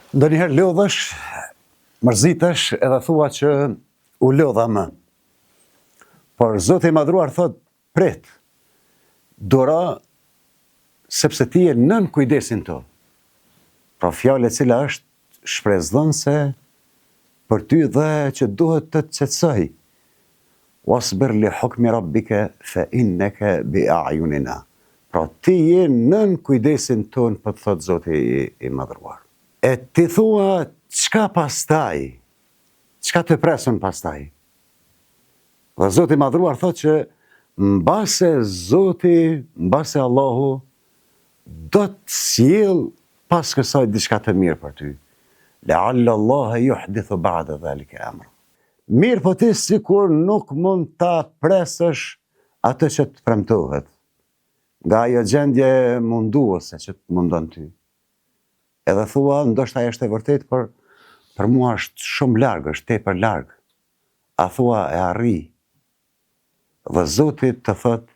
Ndonjëherë lodhesh, mërzitesh edhe thua që u lodha më. Por Zoti i Madhruar thot, prit, duro, sepse ti je nën kujdesin to. Pra fjala e cila është shpresdhënëse për ty dhe që duhet të qetësoj. Wasbir li hukmi rabbike fa innaka bi a'yunina. Pra ti je nën kujdesin ton, për të thot Zoti i Madhruar. E ti thua, çka pastaj? Çka të presun pastaj? Dhe Zoti i Madhruar thot që mbase Allahu do të sjell pas kësaj diçka të mirë për ty. La'alla Allaha yuhdithu ba'da dhalika amra. Mirë po ti sikur nuk mund ta presësh atë që të premtohet, nga ajo gjendje munduese që të mundon ty. Edhe thua, ndoshta është e vërtet, për mua është shumë larg, është tepër larg. A thua e arri. Dhe Zoti të thot,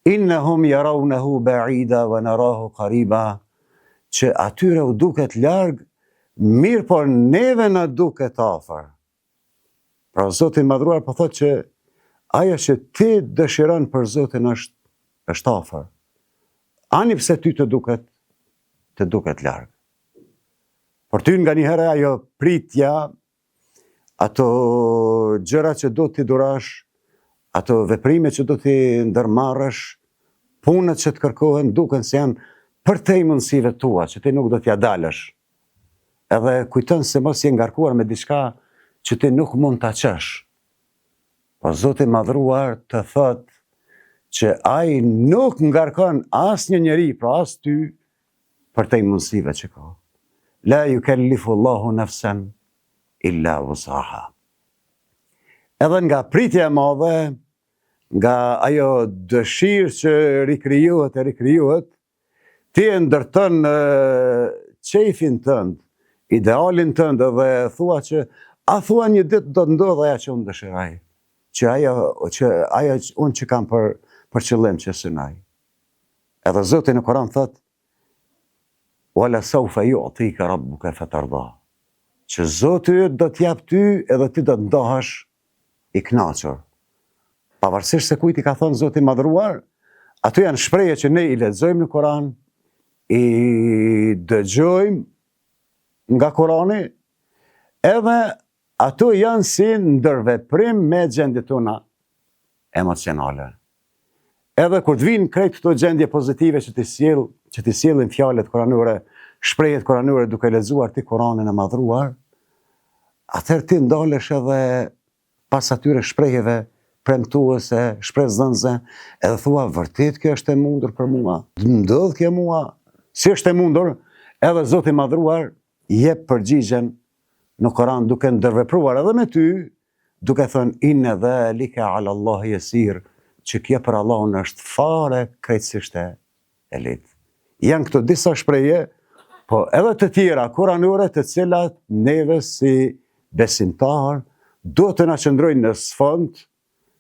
innahum yarawnahu ba'ida wa narahu qariba, që atyre u duket larg, mirë por neve na duket afër. Pra Zoti i Madhruar po thot që ajo që ti dëshiron për Zotin është afër. Ani pse ty të duket larg. Por ty nga njëherë ajo pritja, ato gjëra që do t'i durash, ato veprime që do t'i ndërmarrësh, punët që të kërkohen duken se janë për te mundësive tua, që ti nuk do t'ja dalësh. Edhe kujton se mos je ngarkuar me diçka që ti nuk mund t'a qesh. Po Zoti i Madhruar të thot që ai nuk ngarkon asnjë njeri, pra as ty, për te mundësive që ka. La yukallifu Allahu nafsan illa wusaha. Edhe nga pritja e madhe, nga ajo dëshirë që rikrijohet, ti e ndërton qefin tënd, idealin tënd, dhe thua që thua një ditë do të ndodhë ajo që unë dëshiraj, që ajo unë që kam për qëllim që synoj. Edhe Zoti në Koran thot, wala sawfa yu'tika rabbuka fatarda. Që Zoti do t'jap ty edhe ti do të ndahesh i kënaqur. Pavarësisht se kujt i ka thënë Zoti i Madhruar, ato janë shprehje që ne i lexojmë në Koran, i dëgjojmë nga Korani, edhe ato janë si ndërveprim me gjendjet tona emocionale. Edhe kur të vinë krejt këto gjendje pozitive që t'i sjellin fjalët koranore, shprehjet koranore duke lexuar ti Koranin e Madhruar, atëherë ti ndalesh edhe pas atyre shprehjeve premtuese, shpresdhënëse, edhe thua, vërtet kjo është e mundur për mua. Ndodh kjo mua, si është e mundur, edhe Zoti i Madhruar jep përgjigjen në Koran duke ndërvepruar edhe me ty, duke thënë inna dhalika ala Allahi yasir, që kjo për Allahun është fare krejtësisht e lehtë. Janë këto disa shprehje, po edhe të tjera koranore të cilat neve si besimtar do të na qëndrojnë në sfond,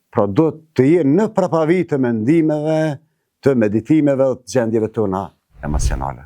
pra do të jenë në prapavi të mendimeve, të meditimeve, të gjendjeve tona emocionale.